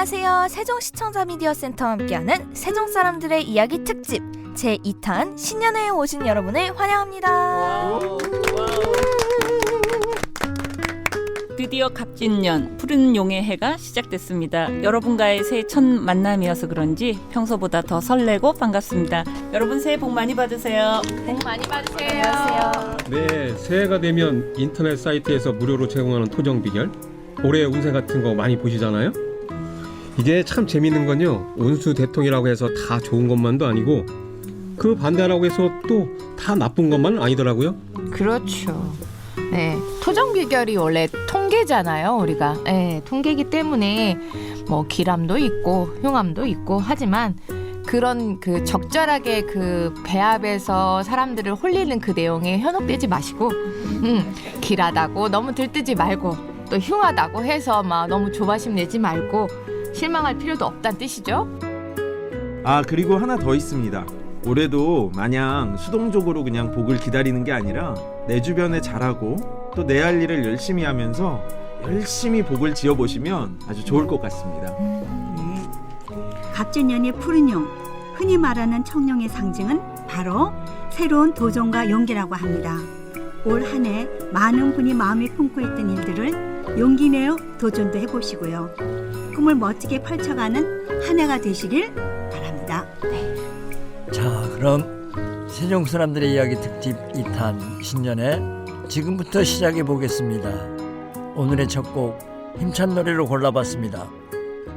안녕하세요. 세종시청자 미디어센터와 함께하는 세종 사람들의 이야기 특집 제2탄 신년회에 오신 여러분을 환영합니다. 드디어 갑진년 푸른 용의 해가 시작됐습니다. 여러분과의 새해 첫 만남이어서 그런지 평소보다 더 설레고 반갑습니다. 여러분 새해 복 많이 받으세요. 복 많이 받으세요. 안녕하세요. 네, 새해가 되면 인터넷 사이트에서 무료로 제공하는 토정 비결, 올해의 운세 같은 거 많이 보시잖아요. 이게 참 재밌는 건요, 운수 대통이라고 해서 다 좋은 것만도 아니고 그 반대라고 해서 또 다 나쁜 것만은 아니더라고요. 그렇죠. 네, 토정 비결이 원래 통계잖아요. 우리가 통계이기 때문에 뭐 기람도 있고 흉암도 있고 하지만 그런 그 적절하게 그 배합에서 사람들을 홀리는 그 내용에 현혹되지 마시고 길하다고 너무 들뜨지 말고 또 흉하다고 해서 막 너무 조바심 내지 말고 실망할 필요도 없다는 뜻이죠. 아, 그리고 하나 더 있습니다. 올해도 마냥 수동적으로 그냥 복을 기다리는 게 아니라 내 주변에 잘하고 또 내 할 일을 열심히 하면서 열심히 복을 지어보시면 아주 좋을 것 같습니다. 갑진년의 푸른 용, 흔히 말하는 청룡의 상징은 바로 새로운 도전과 용기라고 합니다. 올 한 해 많은 분이 마음에 품고 있던 일들을 용기 내어 도전도 해보시고요. 꿈을 멋지게 펼쳐가는 한 해가 되시길 바랍니다. 자, 그럼 세종 사람들의 이야기 특집 2탄 신년회 지금부터 시작해 보겠습니다. 오늘의 첫 곡 힘찬 노래로 골라봤습니다.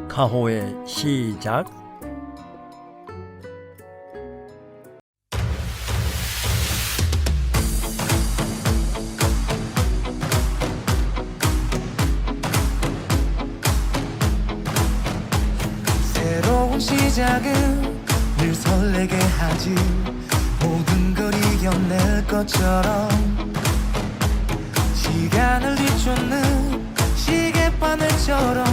가호의 시작. 새로운 시작은 늘 설레게 하지. 모든 걸 이겨낼 것처럼 시간을 뒤쫓는 시계바늘처럼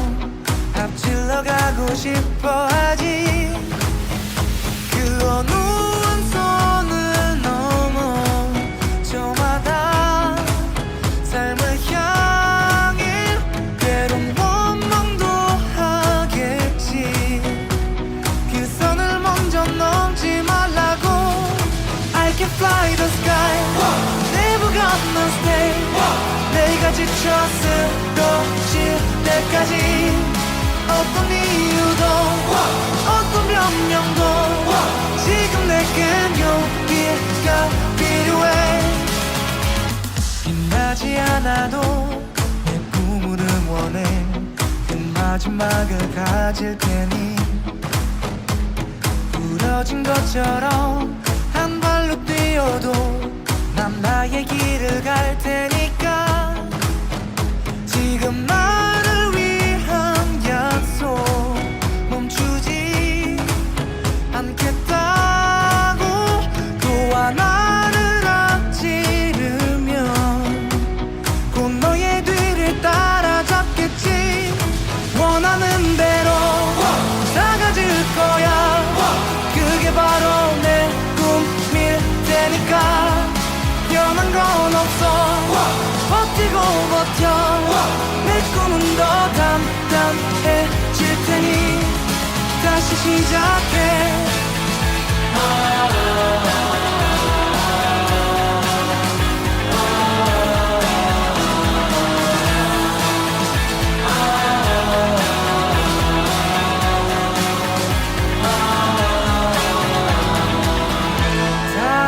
앞질러 가고 싶어 하지. 그 어느 선을 넘어 저마다 삶을 향해 때론 원망도 하겠지. 그 선을 먼저 넘지 말라고. I can fly the sky, never gonna stay. 내가 지쳐 쓰러질 때까지 어떤 이유도 어떤 변명도 지금 내겐 용기가 필요해. 빛나지 않아도 내 꿈을 응원해. 그 마지막을 가질 테니 부러진 것처럼 한 발로 뛰어도 난 나의 길을 갈 테니까. 지금 나를 위한 약속 멈추지 않겠다고. 또 하나를 앞지르면 곧 너의 뒤를 따라잡겠지. 원하는 대로 사가질 거야. 그게 바로 내 꿈일 테니까. 변한 건 없어. 버티고 버텨. 내 꿈은 더 단단해질 테니 다시 시작해.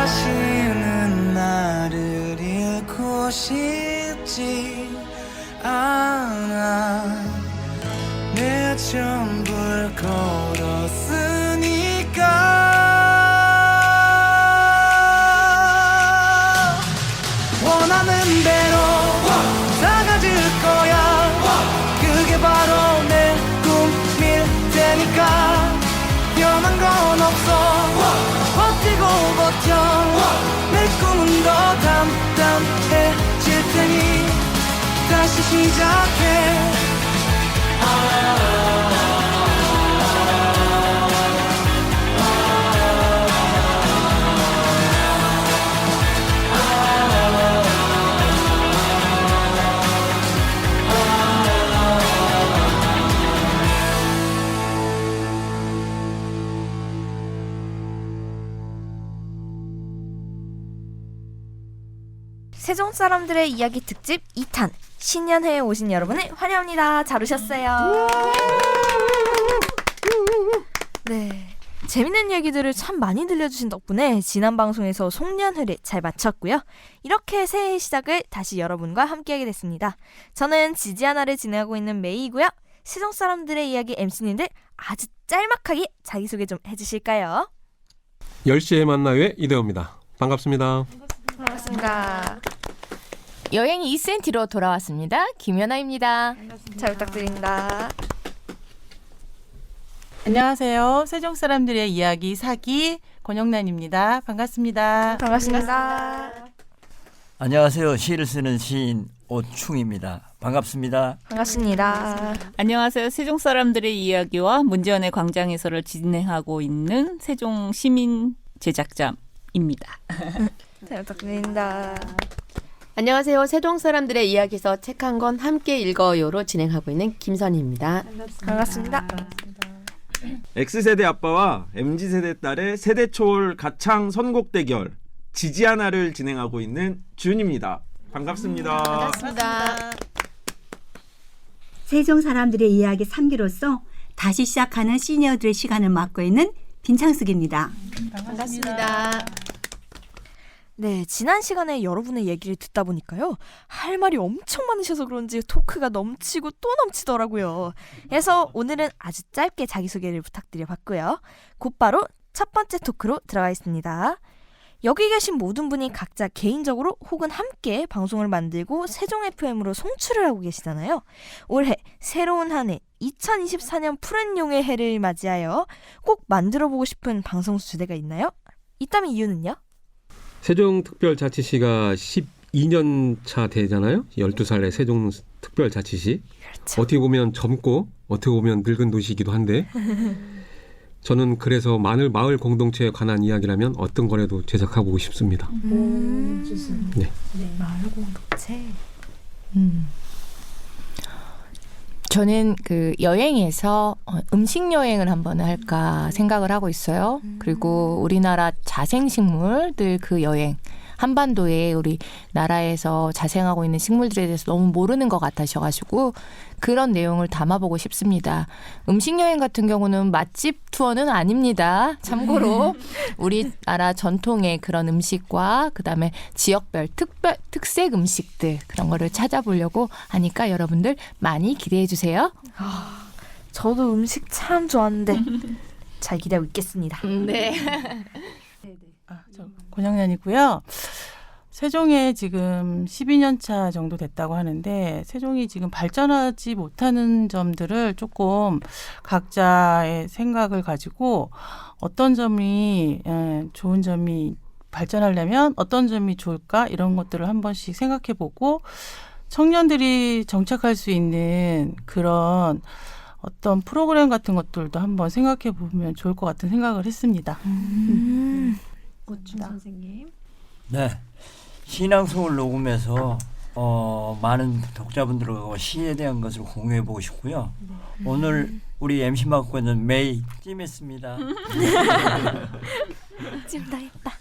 다시는 나를 잃고 싶지 않아. 내 전부를 걸었으니까. 원하는 대로 사가질 거야. 그게 바로 내 꿈일 테니까. 변한 건 없어. 버티고 버텨. 내 꿈은 더 단단해질 테니 다시 시작해. 세종 사람들의 이야기 특집 2탄 신년회에 오신 여러분을 환영합니다. 잘 오셨어요. 네, 재밌는 얘기들을 참 많이 들려주신 덕분에 지난 방송에서 송년회를 잘 마쳤고요. 이렇게 새해 시작을 다시 여러분과 함께하게 됐습니다. 저는 지지하나를 진행하고 있는 메이고요. 세종 사람들의 이야기 MC님들 아주 짤막하게 자기소개 좀 해주실까요? 10시에 만나요의 이대호입니다. 반갑습니다. 반갑습니다. 여행이 2cm로 돌아왔습니다. 김연아입니다. 잘 부탁드립니다. 안녕하세요. 세종 사람들의 이야기 사기 권영란입니다. 반갑습니다. 반갑습니다. 안녕하세요. 시를 쓰는 시인 오충입니다. 반갑습니다. 반갑습니다. 안녕하세요. 세종 사람들의 이야기와 문제연의 광장 해설을 진행하고 있는 세종 시민 제작자입니다. 잘 부탁드립니다. 안녕하세요. 세종 사람들의 이야기에서 책 한 권 함께 읽어요로 진행하고 있는 김선희입니다. 반갑습니다. X세대 아빠와 MZ세대 딸의 세대 초월 가창 선곡 대결 지지하나를 진행하고 있는 준입니다. 반갑습니다. 반갑습니다. 세종 사람들의 이야기 3기로서 다시 시작하는 시니어들의 시간을 맡고 있는 빈창숙입니다. 반갑습니다. 네, 지난 시간에 여러분의 얘기를 듣다 보니까요. 할 말이 엄청 많으셔서 그런지 토크가 넘치고 또 넘치더라고요. 그래서 오늘은 아주 짧게 자기소개를 부탁드려 봤고요. 곧바로 첫 번째 토크로 들어가겠습니다. 여기 계신 모든 분이 각자 개인적으로 혹은 함께 방송을 만들고 세종 FM으로 송출을 하고 계시잖아요. 올해 새로운 한 해 2024년 푸른 용의 해를 맞이하여 꼭 만들어보고 싶은 방송 주제가 있나요? 있다면 이유는요? 세종특별자치시가 12년 차 되잖아요. 12살의 세종특별자치시. 그렇죠. 어떻게 보면 젊고 어떻게 보면 늙은 도시이기도 한데 저는 그래서 마을 공동체에 관한 이야기라면 어떤 거라도 제작하고 싶습니다. 네. 마을 공동체. 저는 그 여행에서 음식 여행을 한번 할까 생각을 하고 있어요. 그리고 우리나라 자생식물들 그 여행. 한반도에 우리 나라에서 자생하고 있는 식물들에 대해서 너무 모르는 것 같으셔가지고 그런 내용을 담아보고 싶습니다. 음식 여행 같은 경우는 맛집 투어는 아닙니다. 참고로 우리나라 전통의 그런 음식과 그다음에 지역별 특색 음식들 그런 거를 찾아보려고 하니까 여러분들 많이 기대해 주세요. 저도 음식 참 좋아하는데 잘 기대하고 있겠습니다. 네. 저 권영란이고요. 세종에 지금 12년 차 정도 됐다고 하는데 세종이 지금 발전하지 못하는 점들을 조금 각자의 생각을 가지고 어떤 점이 좋은 점이 발전하려면 어떤 점이 좋을까 이런 것들을 한 번씩 생각해보고 청년들이 정착할 수 있는 그런 어떤 프로그램 같은 것들도 한번 생각해보면 좋을 것 같은 생각을 했습니다. 고춘 선생님. 네. 신앙송을 녹음해서 많은 독자분들과 시에 대한 것을 공유해 보고 싶고요. 오늘 우리 MC 맡고 있는 메이 찜했습니다. 찜다 했다.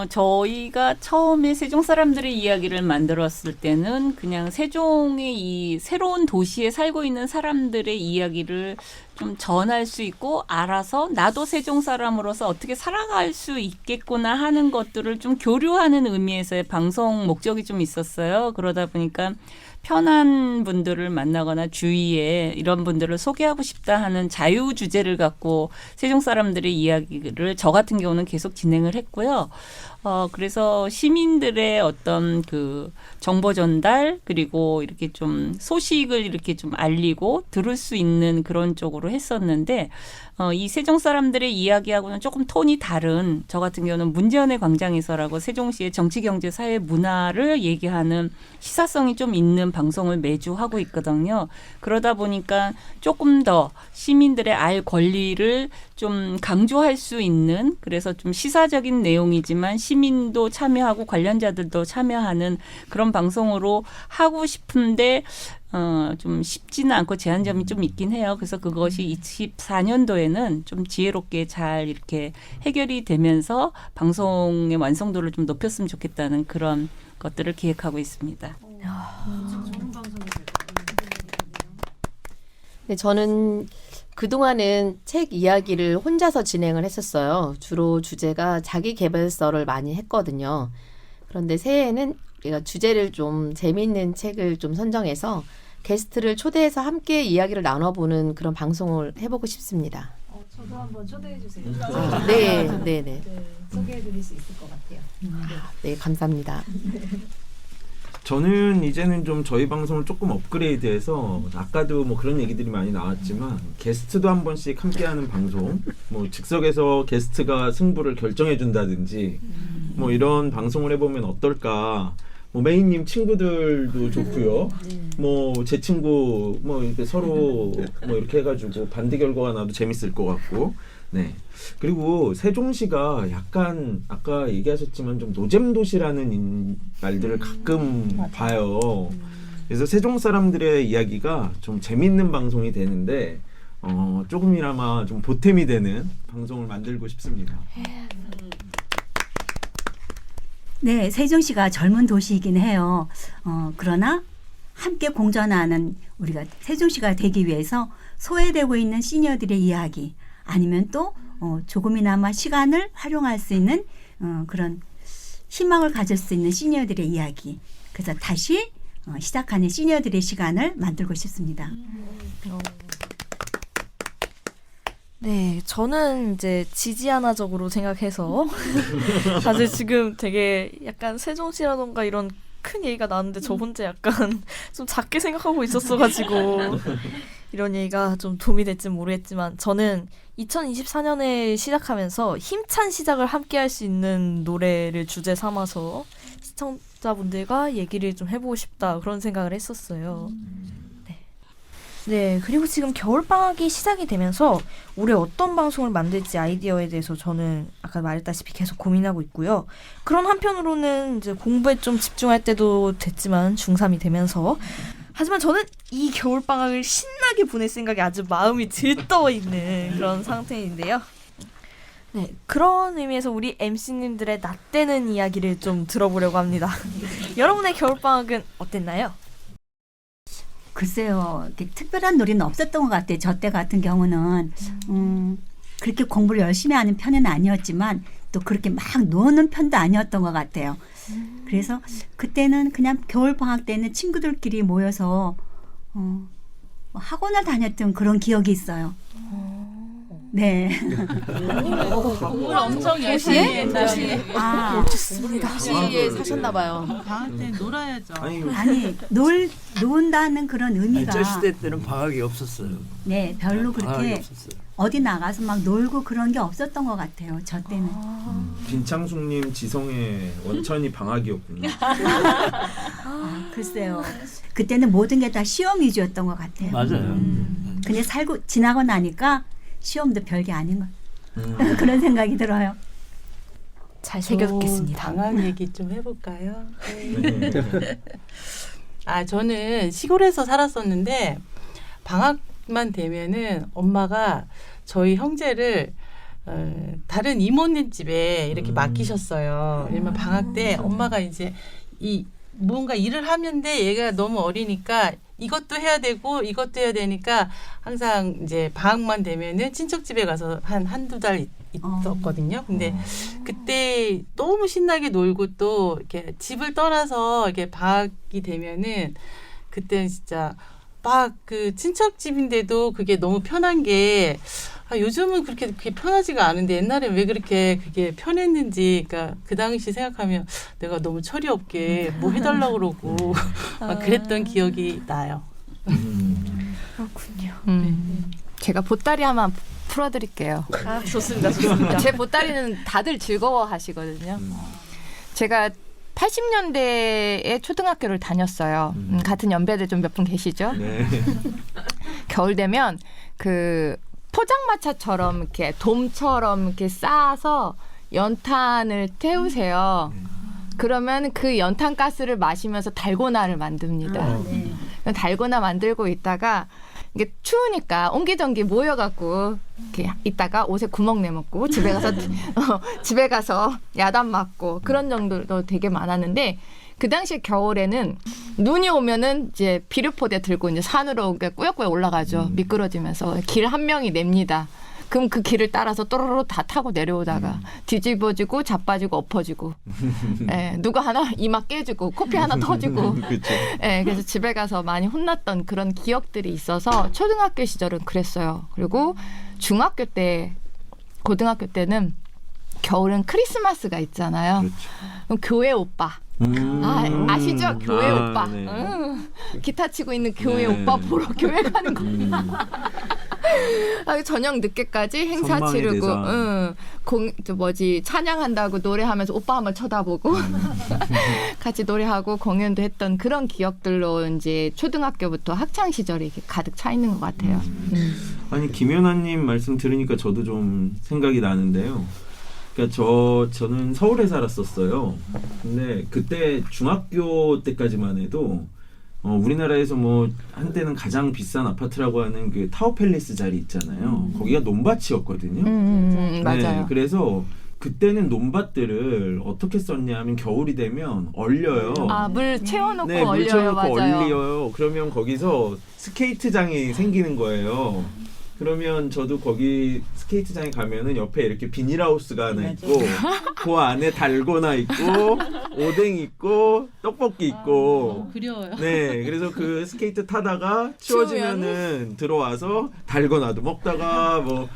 저희가 처음에 세종 사람들의 이야기를 만들었을 때는 그냥 세종의 이 새로운 도시에 살고 있는 사람들의 이야기를 좀 전할 수 있고 알아서 나도 세종 사람으로서 어떻게 살아갈 수 있겠구나 하는 것들을 좀 교류하는 의미에서의 방송 목적이 좀 있었어요. 그러다 보니까 편한 분들을 만나거나 주위에 이런 분들을 소개하고 싶다 하는 자유 주제를 갖고 세종 사람들의 이야기를 저 같은 경우는 계속 진행을 했고요. 그래서 시민들의 어떤 그 정보 전달 그리고 이렇게 좀 소식을 이렇게 좀 알리고 들을 수 있는 그런 쪽으로 했었는데 이 세종 사람들의 이야기하고는 조금 톤이 다른 저 같은 경우는 문제연의 광장에서라고 세종시의 정치, 경제, 사회, 문화를 얘기하는 시사성이 좀 있는 방송을 매주 하고 있거든요. 그러다 보니까 조금 더 시민들의 알 권리를 좀 강조할 수 있는 그래서 좀 시사적인 내용이지만 시민도 참여하고 관련자들도 참여하는 그런 방송으로 하고 싶은데 좀 쉽지는 않고 제한점이 좀 있긴 해요. 그래서 그것이 24년도에는 좀 지혜롭게 잘 이렇게 해결이 되면서 방송의 완성도를 좀 높였으면 좋겠다는 그런 것들을 기획하고 있습니다. 네, 저는 그동안은 책 이야기를 혼자서 진행을 했었어요. 주로 주제가 자기 개발서를 많이 했거든요. 그런데 새해에는 우리가 주제를 좀 재미있는 책을 좀 선정해서 게스트를 초대해서 함께 이야기를 나눠보는 그런 방송을 해보고 싶습니다. 저도 한번 초대해 주세요. 네. 소개해 드릴 수 있을 것 같아요. 네, 감사합니다. 저는 이제는 좀 저희 방송을 조금 업그레이드해서 아까도 뭐 그런 얘기들이 많이 나왔지만 게스트도 한 번씩 함께하는 방송, 뭐 즉석에서 게스트가 승부를 결정해 준다든지 뭐 이런 방송을 해보면 어떨까. 뭐 메인님 친구들도 좋고요. 뭐 제 친구 뭐 이렇게 서로 뭐 이렇게 해가지고 반대 결과가 나도 재밌을 것 같고. 네. 그리고 세종시가 약간 아까 얘기하셨지만 좀 노잼 도시라는 말들을 가끔 봐요. 그래서 세종 사람들의 이야기가 좀 재밌는 방송이 되는데 조금이나마 좀 보탬이 되는 방송을 만들고 싶습니다. 네, 세종시가 젊은 도시이긴 해요. 그러나 함께 공존하는 우리가 세종시가 되기 위해서 소외되고 있는 시니어들의 이야기 아니면 또 조금이나마 시간을 활용할 수 있는 그런 희망을 가질 수 있는 시니어들의 이야기. 그래서 다시 시작하는 시니어들의 시간을 만들고 싶습니다. 네, 저는 이제 지지하나적으로 생각해서 사실 지금 되게 약간 세종시라던가 이런 큰 얘기가 나왔는데 저 혼자 약간 좀 작게 생각하고 있었어가지고 이런 얘기가 좀 도움이 될지 모르겠지만 저는 2024년에 시작하면서 힘찬 시작을 함께 할 수 있는 노래를 주제 삼아서 시청자분들과 얘기를 좀 해보고 싶다 그런 생각을 했었어요. 네, 그리고 지금 겨울방학이 시작이 되면서 올해 어떤 방송을 만들지 아이디어에 대해서 저는 아까 말했다시피 계속 고민하고 있고요. 그런 한편으로는 이제 공부에 좀 집중할 때도 됐지만 중3이 되면서 하지만 저는 이 겨울방학을 신나게 보낼 생각에 아주 마음이 들떠 있는 그런 상태인데요. 네, 그런 의미에서 우리 MC님들의 낯대는 이야기를 좀 들어보려고 합니다. 여러분의 겨울방학은 어땠나요? 글쎄요, 이렇게 특별한 놀이는 없었던 것 같아요. 저 때 같은 경우는 그렇게 공부를 열심히 하는 편은 아니었지만 또 그렇게 막 노는 편도 아니었던 것 같아요. 그래서 그때는 그냥 겨울 방학 때는 친구들끼리 모여서 학원을 다녔던 그런 기억이 있어요. 네. 공부를 엄청 열심히 했다니. 좋습니다. 도시에 사셨나 봐요. 방학 때 놀아야죠. 아니 논다는 그런 의미가 저 시대 때는 방학이 없었어요. 네, 별로 방학이 그렇게 없었어요. 어디 나가서 막 놀고 그런 게 없었던 것 같아요. 저 때는. 빈창숙님 지성의 원천이 방학이었군요. 글쎄요. 그때는 모든 게 다 시험 위주였던 것 같아요. 맞아요. 근데 지나고 나니까 시험도 별게 아닌 것 그런 생각이 들어요. 잘 새겨듣겠습니다. 방학 얘기 좀 해볼까요? 저는 시골에서 살았었는데 방학만 되면은 엄마가 저희 형제를 다른 이모님 집에 이렇게 맡기셨어요. 왜냐면 방학 때 엄마가 이제 뭔가 일을 하면 돼 얘가 너무 어리니까 이것도 해야 되고 이것도 해야 되니까 항상 이제 방학만 되면은 친척 집에 가서 한두 달 있었거든요. 근데 그때 너무 신나게 놀고 또 이렇게 집을 떠나서 이렇게 방학이 되면은 그때는 진짜 막 그 친척 집인데도 그게 너무 편한 게 요즘은 그렇게 편하지가 않은데 옛날에 왜 그렇게 그게 편했는지, 그러니까 그 당시 생각하면 내가 너무 철이 없게 뭐 해달라고 그러고 막 그랬던 기억이 나요. 그렇군요. 제가 보따리 하나 풀어드릴게요. 아, 좋습니다. 좋습니다. 제 보따리는 다들 즐거워하시거든요. 제가 80년대에 초등학교를 다녔어요. 같은 연배들 좀 몇 분 계시죠? 네. 겨울 되면 그 포장마차처럼 이렇게 돔처럼 이렇게 쌓아서 연탄을 태우세요. 그러면 그 연탄 가스를 마시면서 달고나를 만듭니다. 달고나 만들고 있다가 이게 추우니까 옹기종기 모여갖고 이렇게 있다가 옷에 구멍 내먹고 집에 가서 야단 맞고 그런 정도도 되게 많았는데 그 당시에 겨울에는 눈이 오면은 이제 비료포대 들고 이제 산으로 꾸역꾸역 올라가죠. 미끄러지면서 길 한 명이 냅니다. 그럼 그 길을 따라서 또로로 다 타고 내려오다가 뒤집어지고 자빠지고 엎어지고 예, 누가 하나 이마 깨지고 코피 하나 터지고 예, 그래서 집에 가서 많이 혼났던 그런 기억들이 있어서 초등학교 시절은 그랬어요. 그리고 중학교 때 고등학교 때는 겨울은 크리스마스가 있잖아요. 그럼 교회 오빠 아시죠? 교회 오빠. 네. 기타 치고 있는 교회 오빠 보러 교회 가는 겁니다. 저녁 늦게까지 행사 선망의 치르고 대상. 찬양한다고 노래하면서 오빠 한번 쳐다보고 같이 노래하고 공연도 했던 그런 기억들로 이제 초등학교부터 학창 시절이 이렇게 가득 차 있는 것 같아요. 아니 김연아님 말씀 들으니까 저도 좀 생각이 나는데요. 그러니까 저는 서울에 살았었어요. 근데 그때 중학교 때까지만 해도 우리나라에서 뭐 한때는 가장 비싼 아파트라고 하는 그 타워팰리스 자리 있잖아요. 거기가 논밭이었거든요. 맞아요. 네, 그래서 그때는 논밭들을 어떻게 썼냐면 겨울이 되면 얼려요. 물 채워놓고 네, 물 얼려요. 채워놓고 맞아요. 얼려요. 그러면 거기서 스케이트장이 생기는 거예요. 그러면 저도 거기 스케이트장에 가면은 옆에 이렇게 비닐하우스가 하나 있고 그 안에 달고나 있고 오뎅 있고 떡볶이 있고 그려요. 네, 그래서 그 스케이트 타다가 추워지면은 들어와서 달고나도 먹다가 뭐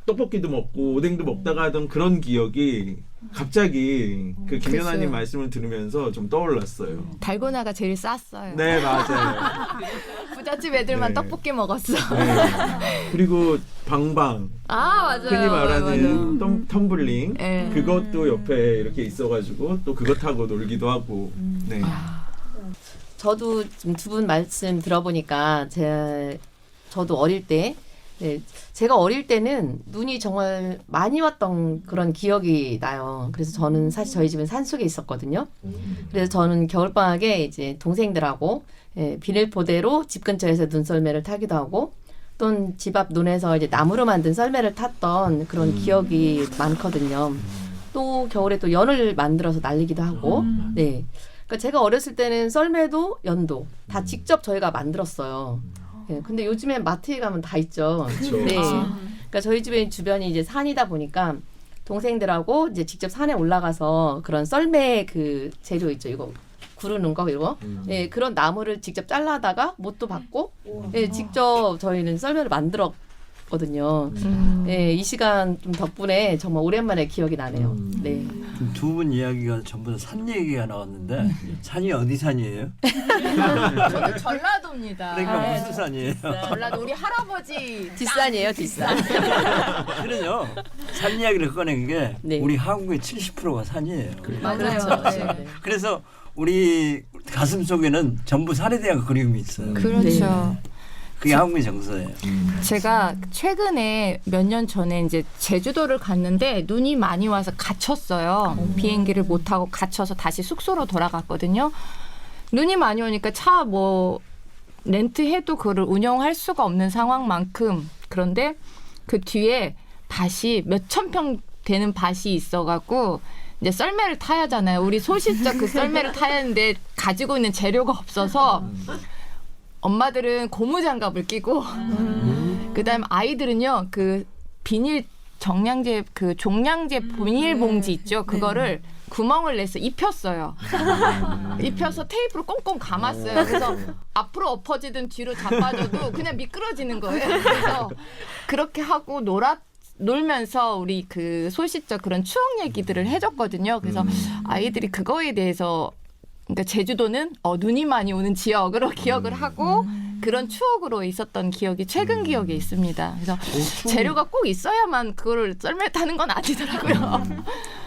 떡볶이도 먹고 오뎅도 먹다가 하던 그런 기억이 갑자기 그 김연아님 글쎄요. 말씀을 들으면서 좀 떠올랐어요. 달고나가 제일 쌌어요. 네, 맞아요. 부잣집 애들만 네. 떡볶이 먹었어. 네. 그리고 방방 맞아요. 흔히 말하는 맞아요. 텀블링 네. 그것도 옆에 이렇게 있어가지고 또 그거 타고 놀기도 하고 네. 저도 두 분 말씀 들어보니까 저도 어릴 때 제가 어릴 때는 눈이 정말 많이 왔던 그런 기억이 나요. 그래서 저는 사실 저희 집은 산속에 있었거든요. 그래서 저는 겨울방학에 이제 동생들하고 비닐포대로 집 근처에서 눈썰매를 타기도 하고 또 집 앞 논에서 이제 나무로 만든 썰매를 탔던 그런 기억이 많거든요. 또 겨울에 또 연을 만들어서 날리기도 하고 네. 그러니까 제가 어렸을 때는 썰매도 연도 다 직접 저희가 만들었어요. 네, 근데 요즘엔 마트에 가면 다 있죠. 그쵸. 네. 그러니까 저희 집에 주변이 이제 산이다 보니까 동생들하고 이제 직접 산에 올라가서 그런 썰매 그 재료 있죠. 이거 구르는 거 이거. 네, 그런 나무를 직접 잘라다가 못도 받고 네, 직접 저희는 썰매를 만들었거든요. 네, 이 시간 좀 덕분에 정말 오랜만에 기억이 나네요. 네. 두 분 이야기가 전부 다 산 얘기가 나왔는데 산이 어디 산이에요? 전라도입니다. 그러니까 무슨 산이에요? 전라도 우리 할아버지 뒷산이에요, 뒷산. 그래요. 산 이야기를 꺼낸 게 네. 우리 한국의 70%가 산이에요. 맞아요. 네. 그래서 우리 가슴 속에는 전부 산에 대한 그리움이 있어요. 그렇죠. 그게 한국의 정서예요. 제가 최근에 몇 년 전에 이제 제주도를 갔는데 눈이 많이 와서 갇혔어요. 비행기를 못 타고 갇혀서 다시 숙소로 돌아갔거든요. 눈이 많이 오니까 차 뭐 렌트해도 그거를 운영할 수가 없는 상황만큼 그런데 그 뒤에 밭이 몇천 평 되는 밭이 있어갖고 이제 썰매를 타야 하잖아요. 우리 소시적 그 썰매를 타야 하는데 가지고 있는 재료가 없어서 엄마들은 고무장갑을 끼고 그다음 아이들은요 그 비닐 정량제 그 종량제 비닐봉지 있죠. 그거를 구멍을 내서 입혔어요. 입혀서 테이프로 꽁꽁 감았어요. 그래서 앞으로 엎어지든 뒤로 자빠져도 그냥 미끄러지는 거예요. 그래서 그렇게 하고 놀면서 우리 그 소시적 그런 추억 얘기들을 해줬거든요. 그래서 아이들이 그거에 대해서 그러니까 제주도는 눈이 많이 오는 지역으로 기억을 하고 그런 추억으로 있었던 기억이 최근 기억에 있습니다. 그래서 재료가 꼭 있어야만 그거를 썰매 타는 건 아니더라고요.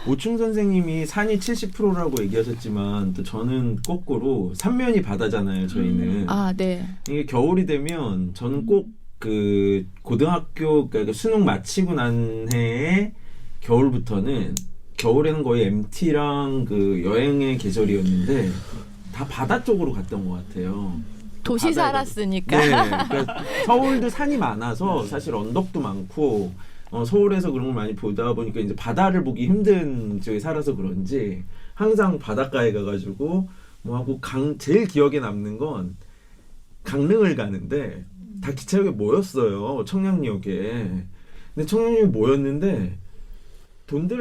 오충 선생님이 산이 70%라고 얘기하셨지만 또 저는 거꾸로 삼면이 바다잖아요. 저희는 네. 이게 겨울이 되면 저는 꼭 그 고등학교 그러니까 수능 마치고 난 해에 겨울부터는 겨울에는 거의 MT랑 그 여행의 계절이었는데 다 바다 쪽으로 갔던 것 같아요. 도시 바다에 살았으니까. 네, 그러니까 서울도 산이 많아서 사실 언덕도 많고 서울에서 그런 걸 많이 보다 보니까 이제 바다를 보기 힘든 지역에 살아서 그런지 항상 바닷가에 가가지고 뭐 하고 제일 기억에 남는 건 강릉을 가는데 다 기차역에 모였어요. 청량리역에. 근데 청량리역에 모였는데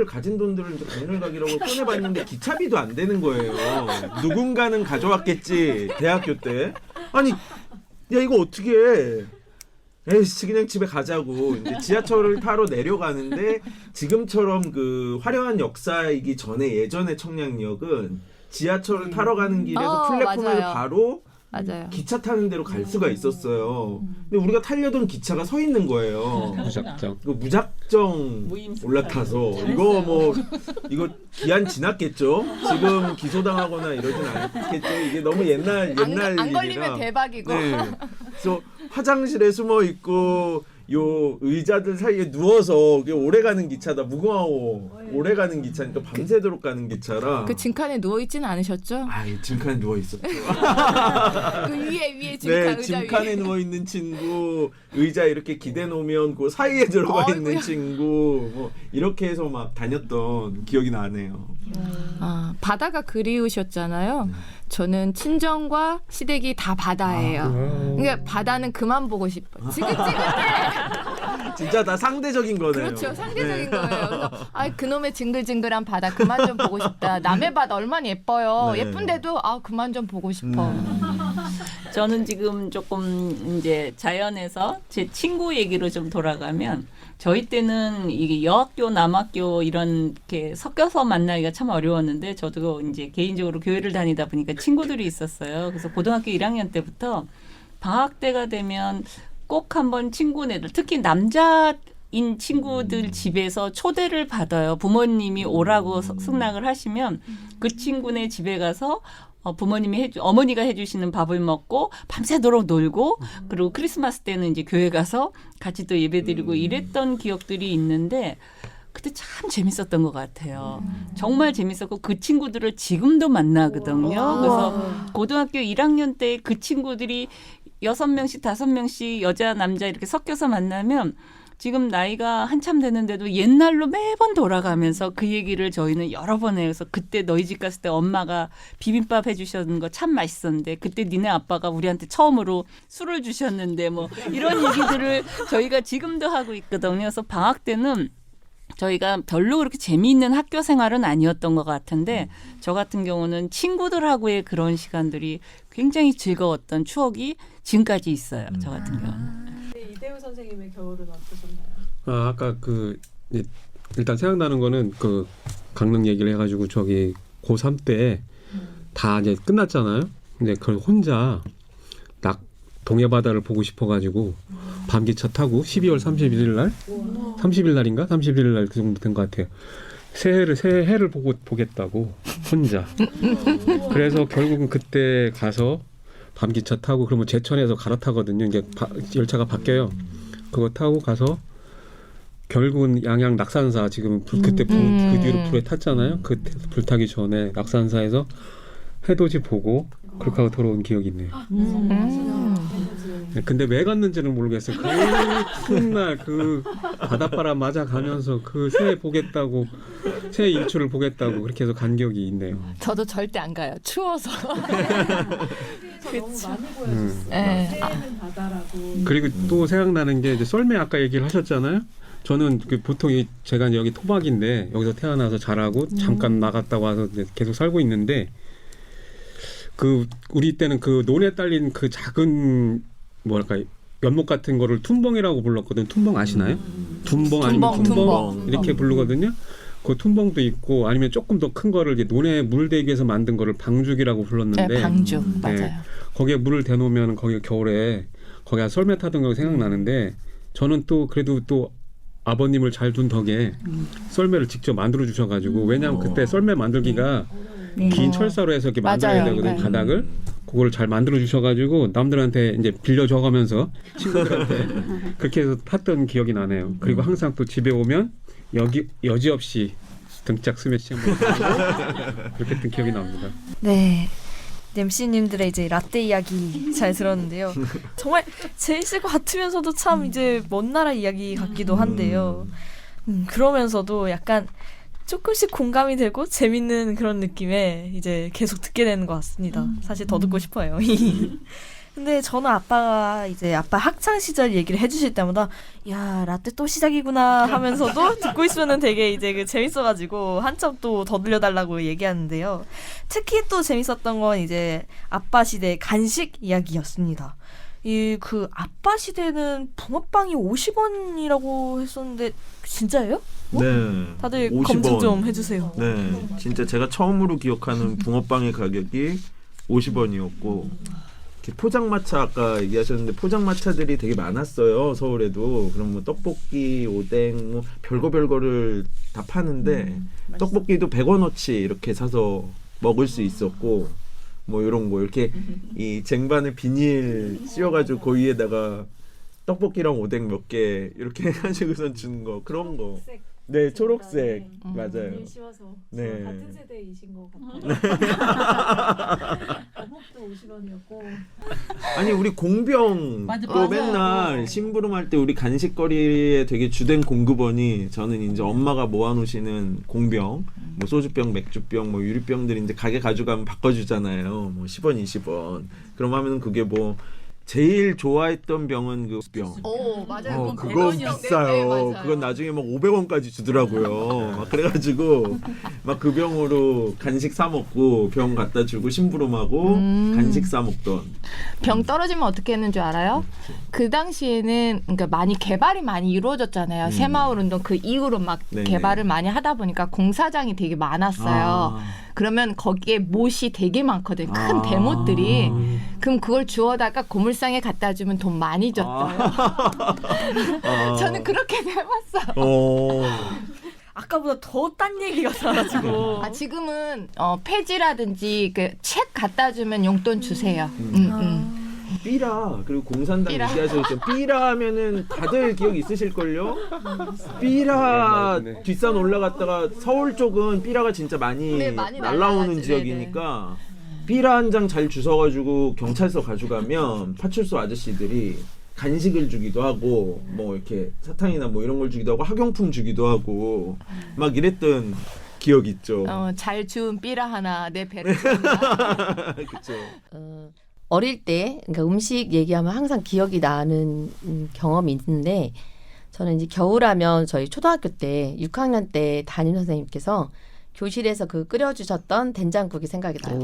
가진 돈들을 이제 강릉 가기라고 꺼내봤는데 기차비도 안 되는 거예요. 누군가는 가져왔겠지 대학교 때. 아니 야 이거 어떻게 해? 에이씨 그냥 집에 가자고 이제 지하철을 타러 내려가는데 지금처럼 그 화려한 역사이기 전에 예전의 청량리역은 지하철을 타러 가는 길에서 플랫폼에서 맞아요. 바로 맞아요. 기차 타는 데로 갈 수가 있었어요. 근데 우리가 타려던 기차가 서 있는 거예요. 무작정. 그 무작정 무임승차. 올라타서 이거 기한 지났겠죠? 지금 기소당하거나 이러진 않겠죠? 이게 너무 옛날 안 일이라. 걸리면 대박이고. 네. 그래서 화장실에 숨어 있고 요 의자들 사이에 누워서 오래 가는 기차다. 무궁화호 오래 가는 기차니까 밤새도록 가는 기차라. 그 짐칸에 누워 있지는 않으셨죠? 짐칸에 누워 있었죠. 그 위에 짐칸 네, 의자 짐칸에 위에. 누워 있는 친구, 의자 이렇게 기대 놓으면 그 사이에 들어가 어이구야. 있는 친구, 뭐 이렇게 해서 막 다녔던 기억이 나네요. 아, 바다가 그리우셨잖아요. 저는 친정과 시댁이 다 바다예요. 그러니까 바다는 그만 보고 싶어요. 지긋지긋해. 진짜 다 상대적인 거네요. 그렇죠. 상대적인 네. 거예요. 그래서 그놈의 징글징글한 바다 그만 좀 보고 싶다. 남의 바다 얼마나 예뻐요. 네. 예쁜데도 그만 좀 보고 싶어. 저는 지금 조금 이제 자연에서 제 친구 얘기로 좀 돌아가면 저희 때는 이게 여학교, 남학교 이렇게 섞여서 만나기가 참 어려웠는데 저도 이제 개인적으로 교회를 다니다 보니까 친구들이 있었어요. 그래서 고등학교 1학년 때부터 방학 때가 되면 꼭 한번 친구네들, 특히 남자인 친구들 집에서 초대를 받아요. 부모님이 오라고 승낙을 하시면 그 친구네 집에 가서 어머니가 해주시는 밥을 먹고 밤새도록 놀고 그리고 크리스마스 때는 이제 교회 가서 같이 또 예배드리고 이랬던 기억들이 있는데 그때 참 재밌었던 것 같아요. 정말 재밌었고 그 친구들을 지금도 만나거든요. 그래서 고등학교 1학년 때 그 친구들이 6명씩 5명씩 여자 남자 이렇게 섞여서 만나면 지금 나이가 한참 되는데도 옛날로 매번 돌아가면서 그 얘기를 저희는 여러 번 해요. 그래서 그때 너희 집 갔을 때 엄마가 비빔밥 해주셨는 거 참 맛있었는데 그때 니네 아빠가 우리한테 처음으로 술을 주셨는데 뭐 이런 얘기들을 저희가 지금도 하고 있거든요. 그래서 방학 때는 저희가 별로 그렇게 재미있는 학교 생활은 아니었던 것 같은데 저 같은 경우는 친구들하고의 그런 시간들이 굉장히 즐거웠던 추억이 지금까지 있어요. 저 같은 경우는. 이대우 선생님의 겨울은 어떠셨나요? 아까 일단 생각나는 거는 그 강릉 얘기를 해가지고 저기 고3 때 다 이제 끝났잖아요. 근데 그걸 혼자 동해 바다를 보고 싶어가지고 밤기차 타고 12월 31일 날, 30일 날인가 31일 날 그 정도 된 것 같아요. 새해를 보겠다고 혼자. 그래서 결국은 그때 가서 밤기차 타고 그러면 제천에서 갈아타거든요. 이게 열차가 바뀌어요. 그거 타고 가서 결국은 양양 낙산사 지금 그때 그 뒤로 불에 탔잖아요. 그 불타기 전에 낙산사에서 해돋이 보고 그렇게 하고 돌아온 기억이 있네요. 근데 왜 갔는지는 모르겠어요. 그 추운 날 그 바닷바람 맞아 가면서 그 새해 보겠다고 새해 일출을 보겠다고 그렇게 해서 간 기억이 있네요. 저도 절대 안 가요. 추워서. 너무 많이 보여줬어요. 새해는 바다라고. 그리고 또 생각나는 게 이제 썰매 아까 얘기를 하셨잖아요. 저는 보통 제가 여기 토박인데 여기서 태어나서 자라고 잠깐 나갔다고 와서 이제 계속 살고 있는데 우리 때는 그 논에 딸린 그 작은 연못 같은 거를 tum벙이라고 불렀거든. tum벙 아시나요? tum벙 아니면 tum벙 이렇게 부르거든요. 그 tum벙도 있고 아니면 조금 더 큰 거를 이제 논에 물 대기 위해서 만든 거를 방죽이라고 불렀는데 네, 방죽 맞아요. 거기에 물을 대놓으면 거기 겨울에 거기가 썰매 타던 거 생각나는데 저는 또 그래도 또 아버님을 잘 둔 덕에 썰매를 직접 만들어 주셔가지고 왜냐하면 그때 썰매 만들기가 긴 철사로 해서 이렇게 만들어야 되거든. 바닥을 그걸 잘 만들어 주셔가지고 남들한테 이제 빌려줘가면서 친구들한테 그렇게 해서 탔던 기억이 나네요. 그리고 항상 또 집에 오면 여지없이 등짝 스매시 한번 하고 그렇게 했던 기억이 납니다. 네. MC님들의 이제 라떼 이야기 잘 들었는데요. 정말 재밌을 것 같으면서도 참 이제 먼 나라 이야기 같기도 한데요. 그러면서도 약간 조금씩 공감이 되고 재밌는 그런 느낌에 이제 계속 듣게 되는 것 같습니다. 사실 더 듣고 싶어요. 근데 저는 아빠 학창 시절 얘기를 해주실 때마다 야 라떼 또 시작이구나 하면서도 듣고 있으면은 되게 이제 그 재밌어가지고 한참 또 더 들려달라고 얘기하는데요. 특히 또 재밌었던 건 이제 아빠 시대 간식 이야기였습니다. 이 그 아빠 시대는 붕어빵이 50원이라고 했었는데 진짜예요? 네. 다들 50원. 검증 좀 해주세요. 네, 진짜 제가 처음으로 기억하는 붕어빵의 가격이 50원이었고 포장마차 아까 얘기하셨는데 포장마차들이 되게 많았어요 서울에도. 그럼 뭐 떡볶이, 오뎅, 뭐 별거를 다 파는데 떡볶이도 100원어치 이렇게 사서 먹을 수 있었고 뭐 이런 거 이렇게 이 쟁반에 비닐 씌워가지고 그 위에다가 떡볶이랑 오뎅 몇 개 이렇게 해가지고선 주는 거 그런 거. 네, 초록색 맞아요. 씌워서 네. 같은 세대이신 것 같아요. 어묵도 50원이었고. 아니 우리 공병도 맞아요. 맨날 심부름할 때 우리 간식거리에 되게 주된 공급원이 저는 이제 엄마가 모아놓으시는 공병, 뭐 소주병, 맥주병, 뭐 유리병들 이제 가게 가져가면 바꿔주잖아요. 뭐 10원, 20원. 그럼 하면은 그게 뭐 제일 좋아했던 병은 그 병. 오 맞아요. 그건 비싸요. 네, 맞아요. 그건 나중에 막 500원까지 주더라고요. 막 그래가지고 막 그 병으로 간식 사 먹고 병 갖다 주고 심부름하고 간식 사 먹던. 병 떨어지면 어떻게 했는 줄 알아요? 그 당시에는 그러니까 개발이 많이 이루어졌잖아요. 새마을 운동 그 이후로 막 네네. 개발을 많이 하다 보니까 공사장이 되게 많았어요. 그러면 거기에 못이 되게 많거든요. 큰 대못들이. 그럼 그걸 주워다가 고물상에 갖다 주면 돈 많이 줬어요. 저는 그렇게 해봤어요. 아까보다 더 딴 얘기가 나가지고. 지금은 폐지라든지 그 책 갖다 주면 용돈 주세요. 삐라 그리고 공산당 삐라. 얘기하셨죠. 삐라 하면은 다들 기억 있으실걸요? 삐라 뒷산 올라갔다가 서울 쪽은 삐라가 진짜 많이, 네, 많이 날라오는 날라가지. 지역이니까 삐라 한 장 잘 주워가지고 경찰서 가져가면 파출소 아저씨들이 간식을 주기도 하고 뭐 이렇게 사탕이나 뭐 이런 걸 주기도 하고 학용품 주기도 하고 막 이랬던 기억 있죠. 잘 주운 삐라 하나 내 배를 채운다. 그렇죠. 어릴 때 그러니까 음식 얘기하면 항상 기억이 나는 경험이 있는데 저는 이제 겨울하면 저희 초등학교 때 6학년 때 담임 선생님께서 교실에서 그 끓여주셨던 된장국이 생각이 나요.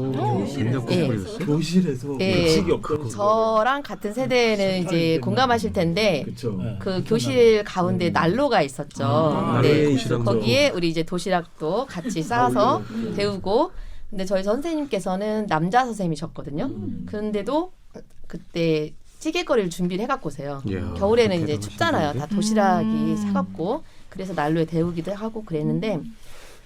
교실에서 예. 음식이 없던 저랑 같은 세대는 이제 공감하실 텐데 그렇죠. 그 교실 가운데 난로가 있었죠. 네. 거기에 우리 이제 도시락도 같이 싸서 데우고 근데 저희 선생님께서는 남자 선생님이셨거든요. 그런데도 그때 찌개거리를 준비를 해갖고 오세요. 겨울에는 이제 춥잖아요. 다 도시락이 사갖고 그래서 난로에 데우기도 하고 그랬는데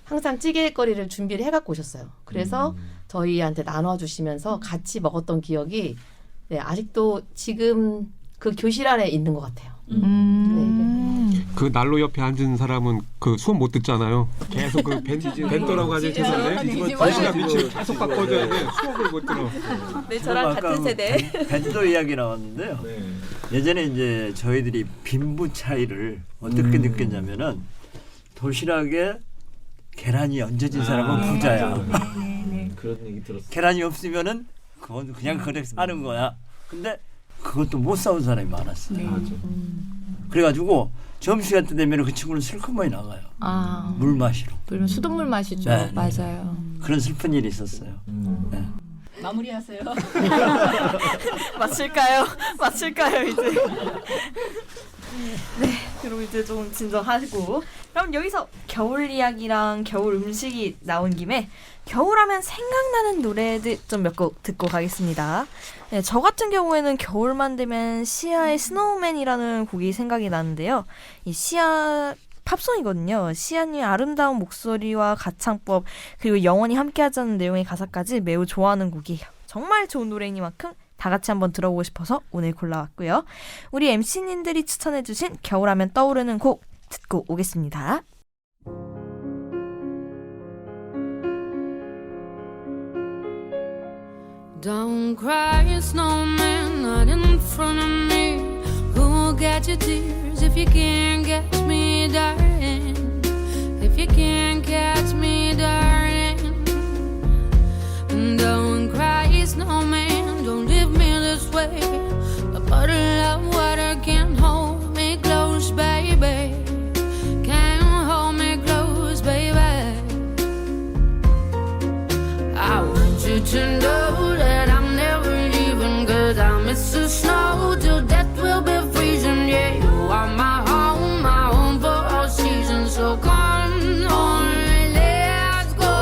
항상 찌개거리를 준비를 해갖고 오셨어요. 그래서 저희한테 나눠주시면서 같이 먹었던 기억이 네, 아직도 지금 그 교실 안에 있는 것 같아요. 그 난로 옆에 앉은 사람은 그 수업 못 듣잖아요. 계속 그 벤또라고 하죠 죄송한데 도시락 밑을 계속 바꿔줘야 돼. 수업을 못 들어. 네, 저랑 같은 세대. 벤또 이야기 나왔는데요. 예전에 이제 저희들이 빈부 차이를 어떻게 느꼈냐면은 도시락에 계란이 얹어진 사람은 부자야. 그런 얘기 들었어요. 계란이 없으면은 그건 그냥 그렇게 사는 거야. 근데 그것도 못 사온 사람이 많았어요. 그래가지고 점심시간 때 되면 그 친구는 슬그머니 나가요. 물 마시러. 물론 수돗물 마시죠. 네. 맞아요. 그런 슬픈 일이 있었어요. 네. 마무리하세요. 마칠까요 이제. 네, 그럼 이제 좀 진정하시고 그럼 여기서 겨울 이야기랑 겨울 음식이 나온 김에 겨울하면 생각나는 노래들 좀 몇 곡 듣고 가겠습니다. 네, 저 같은 경우에는 겨울만 되면 시아의 스노우맨이라는 곡이 생각이 나는데요. 이 시아 팝송이거든요. 시아님의 아름다운 목소리와 가창법 그리고 영원히 함께하자는 내용의 가사까지 매우 좋아하는 곡이에요. 정말 좋은 노래이니만큼 다 같이 한번 들어보고 싶어서 오늘 골라왔고요. 우리 MC님들이 추천해주신 겨울하면 떠오르는 곡 듣고 오겠습니다. Don't cry, snowman, not in front of me. Who'll get your tears if you can't catch me, darling? If you can't catch me, darling. Don't cry, snowman, don't leave me this way. A bottle of water can't hold me close, baby. Can't hold me close, baby. I want you to know that I'm never leaving, 'cause I miss the snow till death will be freezing. Yeah, you are my home for all seasons. So come on, let's go.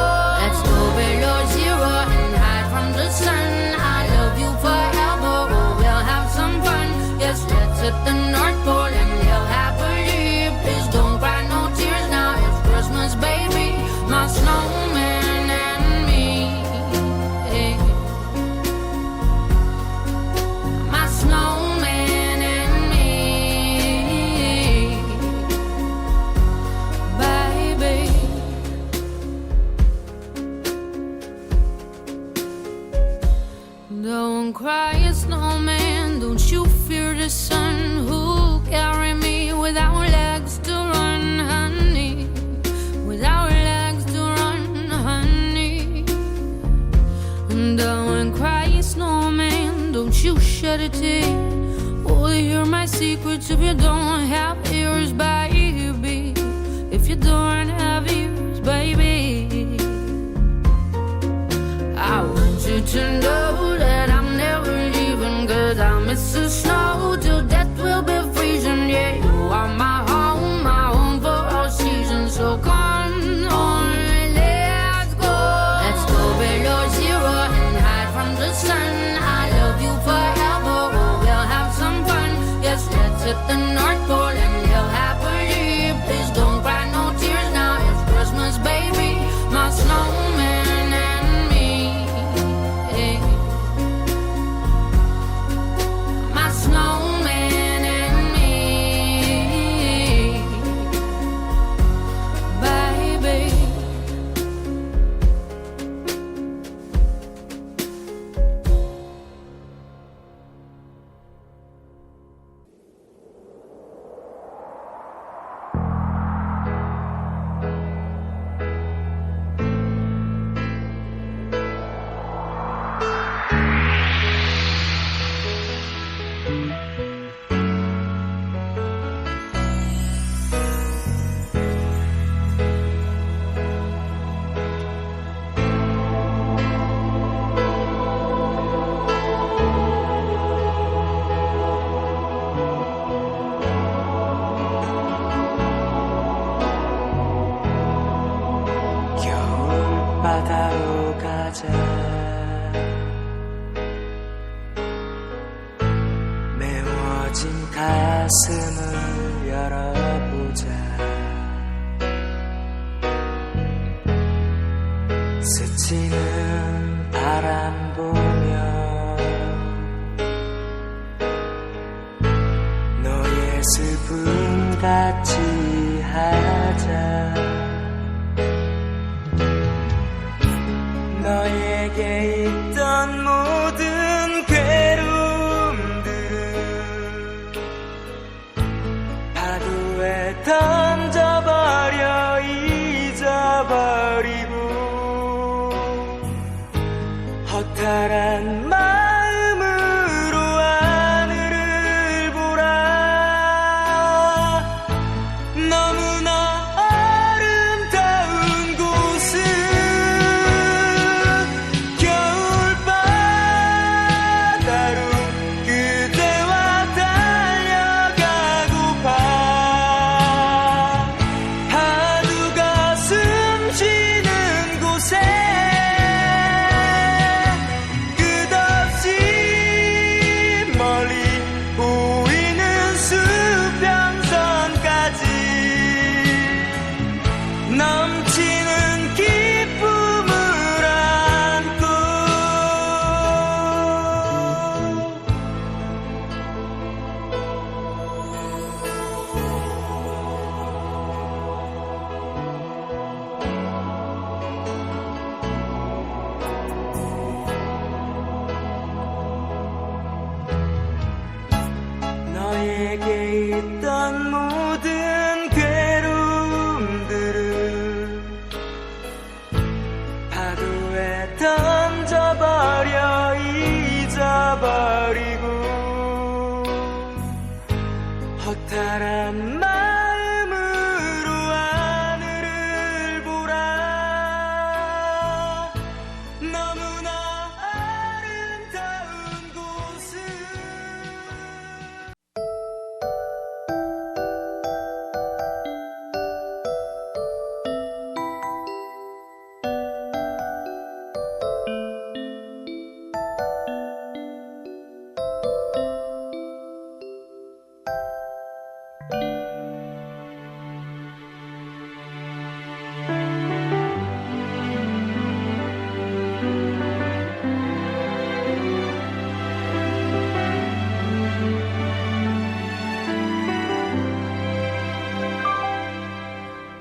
Let's go below zero and hide from the sun. I love you forever, oh, we'll have some fun. Yes, let's hit the North Pole and live happily. Please don't cry no tears now, it's Christmas, baby. My snowman and me. My snowman and me, baby. Don't cry, snowman, don't you fear the sun. Who'll carry me without legs to run, honey? Without legs to run, honey. Don't cry, snowman, don't you shed a tear. Oh, hear my secrets if you don't have ears, baby. If you don't have ears, baby. I want you to know that I'm never leaving, 'cause I miss the snow till death will be freezing. Yeah, you are my home for all seasons. So come on, let's go. Let's go below zero and hide from the sun. I love you forever, oh, we'll have some fun. Yes, let's hit the North Pole and live happily. Please don't cry no tears now, it's Christmas, baby. My snowman and me. My snowman and me, baby. 바다로 가자. 메워진 가슴을 열어보자. 스치는 바람 보며 너의 슬픔 같이 하자. 너에게 있던 모든 괴로움들을 파도에 던져버려 잊어버리고 허탈한 마음으로 하늘을 보라. 너무나 아름다운 곳은 겨울바다로 그대와 달려가고파. 파도가 숨쉬는 곳에 끝없이 내게 있던 모든 괴로움들을 파도에 던져버려 잊어버리고 허탈한 마음으로 하늘을 보라. 너무나 아름다운 곳을.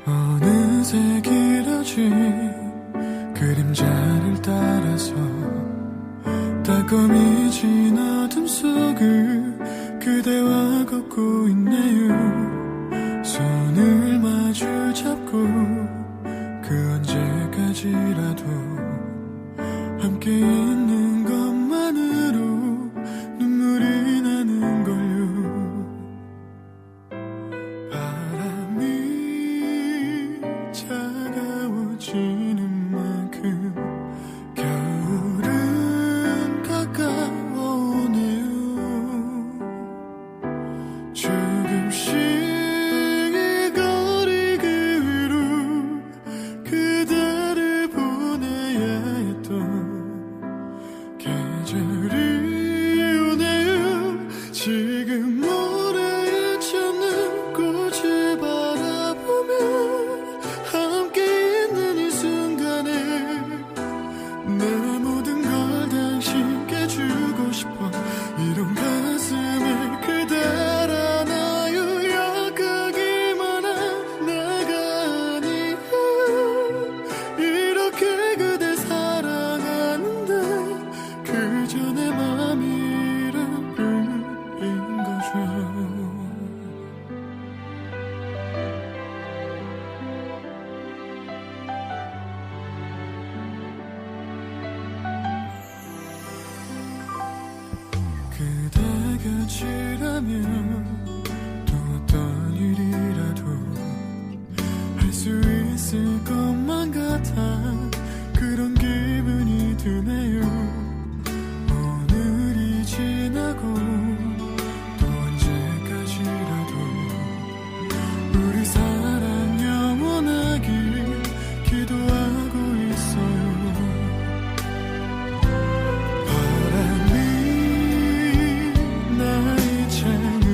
어느새 길어진 그림자를 따라서 따끔해진 어둠 속을 그대와 걷고 있네요. 손을 마주 잡고 그 언제까지라도 함께 있는 것만으로 눈물이 나는 걸요. 바람이 차가워지는 만큼 겨울은 가까워오네요. 조금씩 이 거리 그 위로 그대를 보내야 했던 계절이 오네요. 지금 모래에 젖는 꽃을 바라보며 함께 있는 이 순간에 내 모든 걸 당신께 주고 싶어. 이런 가슴에 그댈 안아요. 약하기만 한 내가 아니야. 이렇게 그댈 사랑하는데 그저 내 맘이란 뿐인 거죠. 그대 곁이라면 또 어떤 일이라도 할 수 있을 것만 같아 그런 기분이 드네요. 오늘이 지나고 또 언제까지라도 우리 사랑 영원하길 기도하고 있어요. 바람이 나의 창을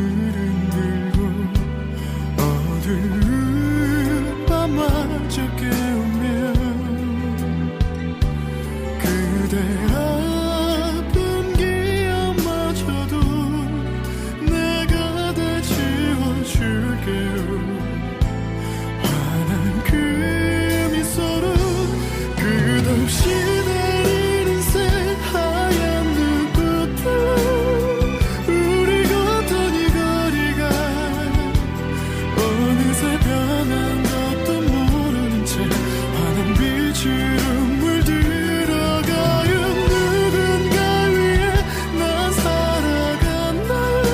흔들고 어두운 밤마저 깨우면 그대 아픈 기억마저도 내가 다 지워줄게요. 환한 그 미소로 끝없이 내리는 새하얀 눈꽃들 우리 걷던 이 거리가 어느새 변한 것도 모르는 채 환한 빛으로 물들어가요. 누군가 위해 난 살아간다요.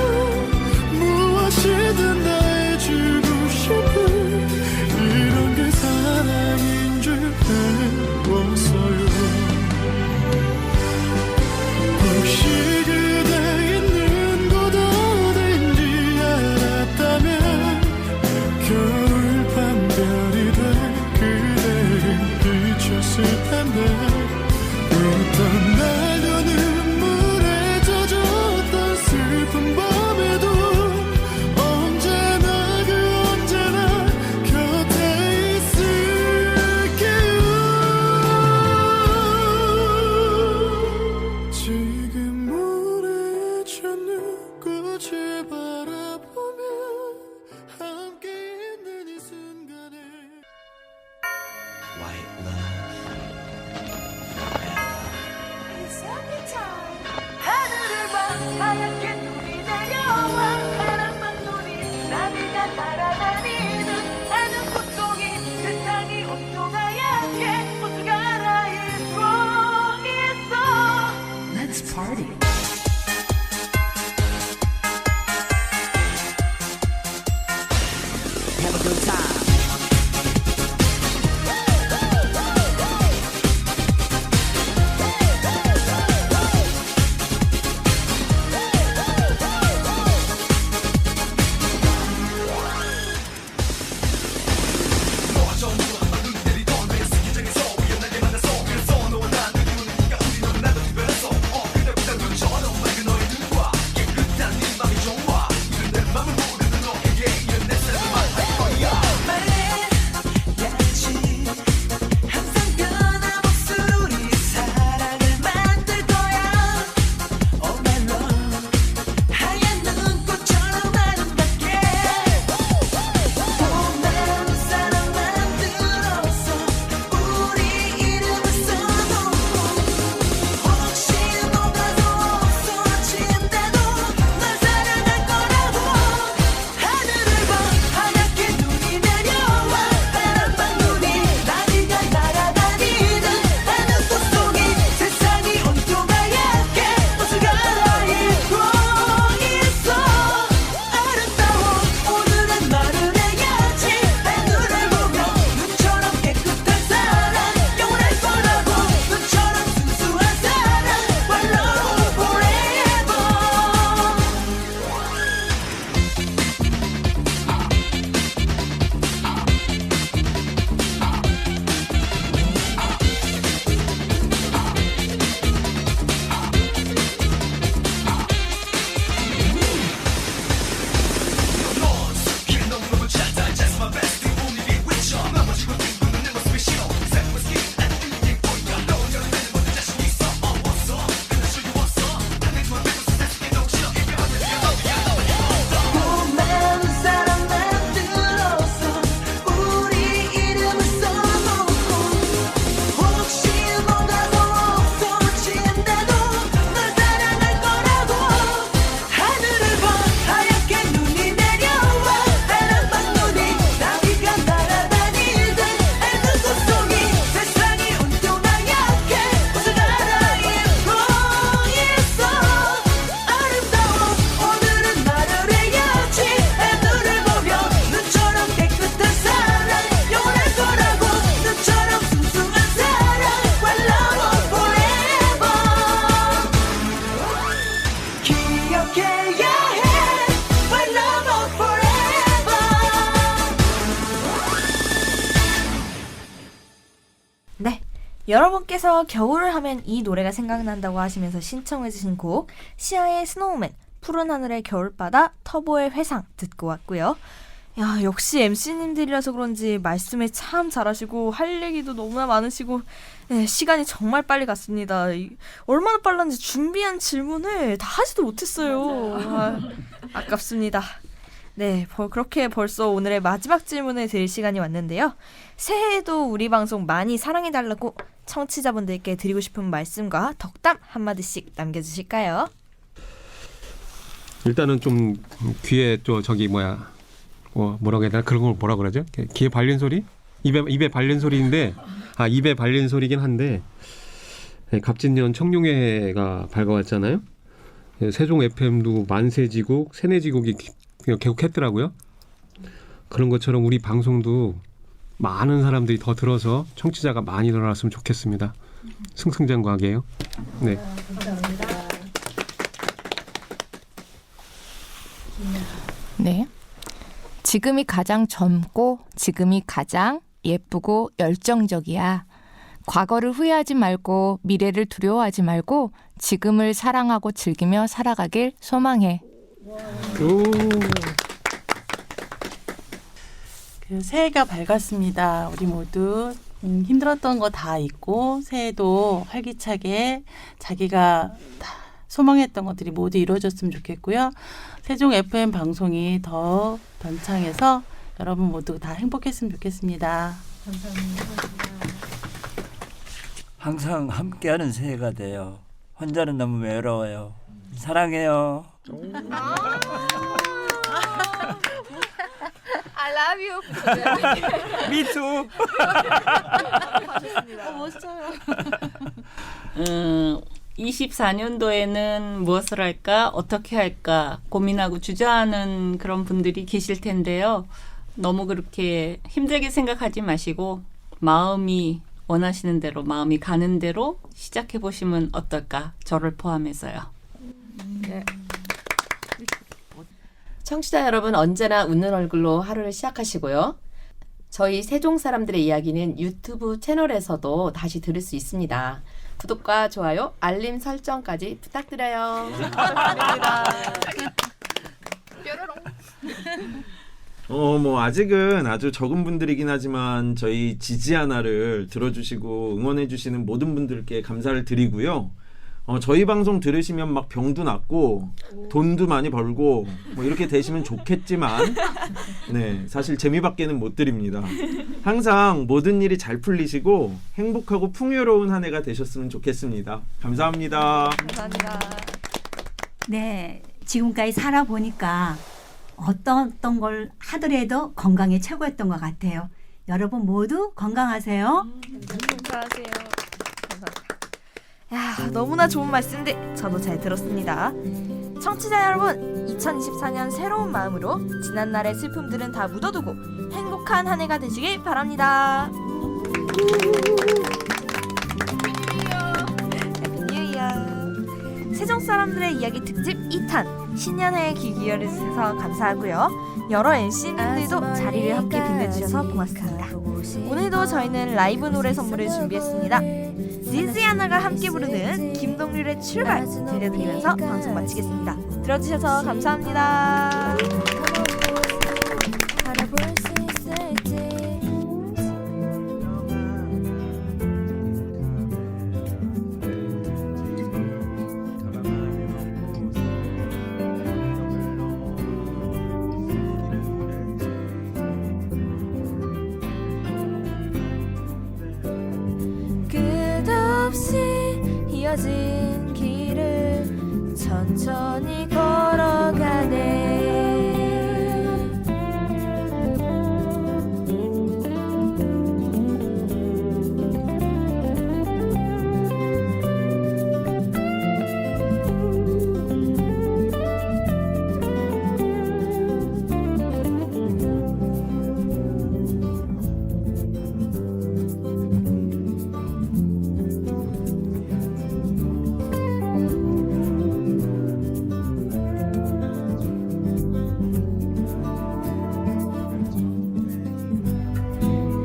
무엇이든 다 해주고 싶은 이런 게 사랑인 줄 배웠어요. 혹시 그대 있는 곳 어딘지 알았다면 겨울밤 별이 돼 그대를 비췄을 텐데 어떤 날도 눈물에 젖었던 슬픈 밤에도 언제나 그 언제나 곁에 있을게요. 지금 모래에 젖는 꽃을 바라보며 함께 있는 이 순간에 White love. 하늘을 봐 하얗게 눈이 내려와 바람만 여러분께서 겨울을 하면 이 노래가 생각난다고 하시면서 신청해주신 곡 시아의 스노우맨, 푸른 하늘의 겨울바다, 터보의 회상 듣고 왔고요. 야, 역시 MC님들이라서 그런지 말씀을 참 잘하시고 할 얘기도 너무나 많으시고 네, 시간이 정말 빨리 갔습니다. 얼마나 빨랐는지 준비한 질문을 다 하지도 못했어요. 아깝습니다. 네, 그렇게 벌써 오늘의 마지막 질문을 드릴 시간이 왔는데요. 새해에도 우리 방송 많이 사랑해달라고 청취자분들께 드리고 싶은 말씀과 덕담 한마디씩 남겨주실까요? 일단은 좀 귀에 뭐라고 해야 되나 그런 걸 뭐라 그러죠? 귀에 발린 소리? 입에 발린 소리인데 입에 발린 소리긴 한데 갑진년 청룡회가 밝아왔잖아요. 세종 FM도 만세지국, 세뇌지국이 개국했더라고요. 그런 것처럼 우리 방송도 많은 사람들이 더 들어서 청취자가 많이 늘어났으면 좋겠습니다. 승승장구하게요. 네. 감사합니다. 네. 지금이 가장 젊고 지금이 가장 예쁘고 열정적이야. 과거를 후회하지 말고 미래를 두려워하지 말고 지금을 사랑하고 즐기며 살아가길 소망해. 새해가 밝았습니다. 우리 모두 힘들었던 거 다 잊고 새해도 활기차게 자기가 다 소망했던 것들이 모두 이루어졌으면 좋겠고요. 세종 FM 방송이 더 번창해서 여러분 모두 다 행복했으면 좋겠습니다. 감사합니다. 항상 함께하는 새해가 돼요. 혼자는 너무 외로워요. 사랑해요. I love you. Me too. 멋져요. 24년도에는 무엇을 할까, 어떻게 할까 고민하고 주저하는 그런 분들이 계실 텐데요. 너무 그렇게 힘들게 생각하지 마시고 마음이 원하시는 대로, 마음이 가는 대로 시작해 보시면 어떨까, 저를 포함해서요. 네. 청취자 여러분, 언제나 웃는 얼굴로 하루를 시작하시고요. 저희 세종 사람들의 이야기는 유튜브 채널에서도 다시 들을 수 있습니다. 구독과 좋아요, 알림 설정까지 부탁드려요. 감사합니다. 아직은 아주 적은 분들이긴 하지만 저희 지지 하나를 들어주시고 응원해주시는 모든 분들께 감사를 드리고요. 저희 방송 들으시면 막 병도 낫고 돈도 많이 벌고 뭐 이렇게 되시면 좋겠지만 네, 사실 재미밖에는 못 드립니다. 항상 모든 일이 잘 풀리시고 행복하고 풍요로운 한 해가 되셨으면 좋겠습니다. 감사합니다. 감사합니다. 네, 지금까지 살아보니까 어떤 걸 하더라도 건강이 최고였던 것 같아요. 여러분 모두 건강하세요. 감사하세요. 감사합니다. 야, 너무나 좋은 말씀들 저도 잘 들었습니다. 청취자 여러분, 2024년 새로운 마음으로 지난날의 슬픔들은 다 묻어두고 행복한 한 해가 되시길 바랍니다. 해피 뉴 이어. 세종 사람들의 이야기 특집 2탄 신년회에 귀 기울여주셔서 감사하고요. 여러 MC님들도 자리를 함께 빛내주셔서 고맙습니다. 오늘도 저희는 라이브 노래 선물을 준비했습니다. 지지아나가 함께 부르는 김동률의 출발 들려드리면서 방송 마치겠습니다. 들어주셔서 감사합니다. 끝없이 이어진 길을 천천히 걸어가네.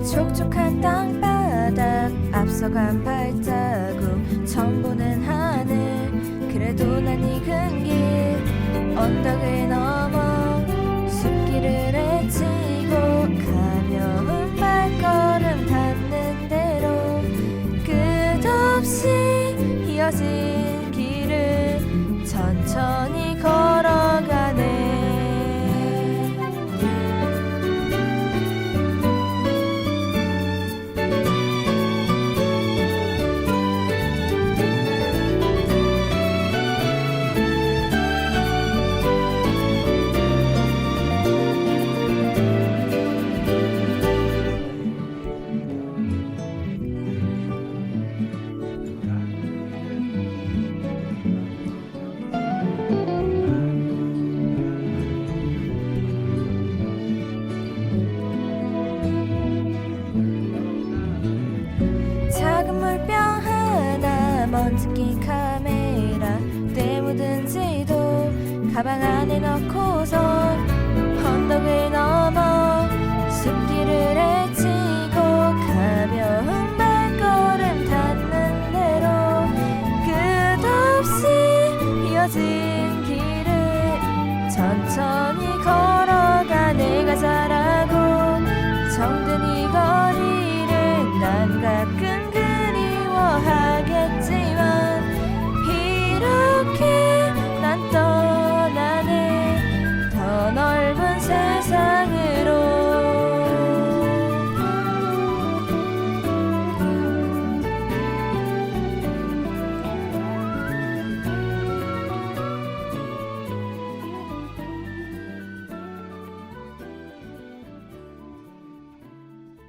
촉촉한 땅바닥 앞서간 발 언덕을 넘어 숲길을 헤치고 가벼운 발걸음 닿는 대로 끝없이 이어진 길을 천천히 걸어가네. 작은 물병 하나, 먼지 낀 카메라, 때 묻은 지도 가방 안에 넣고서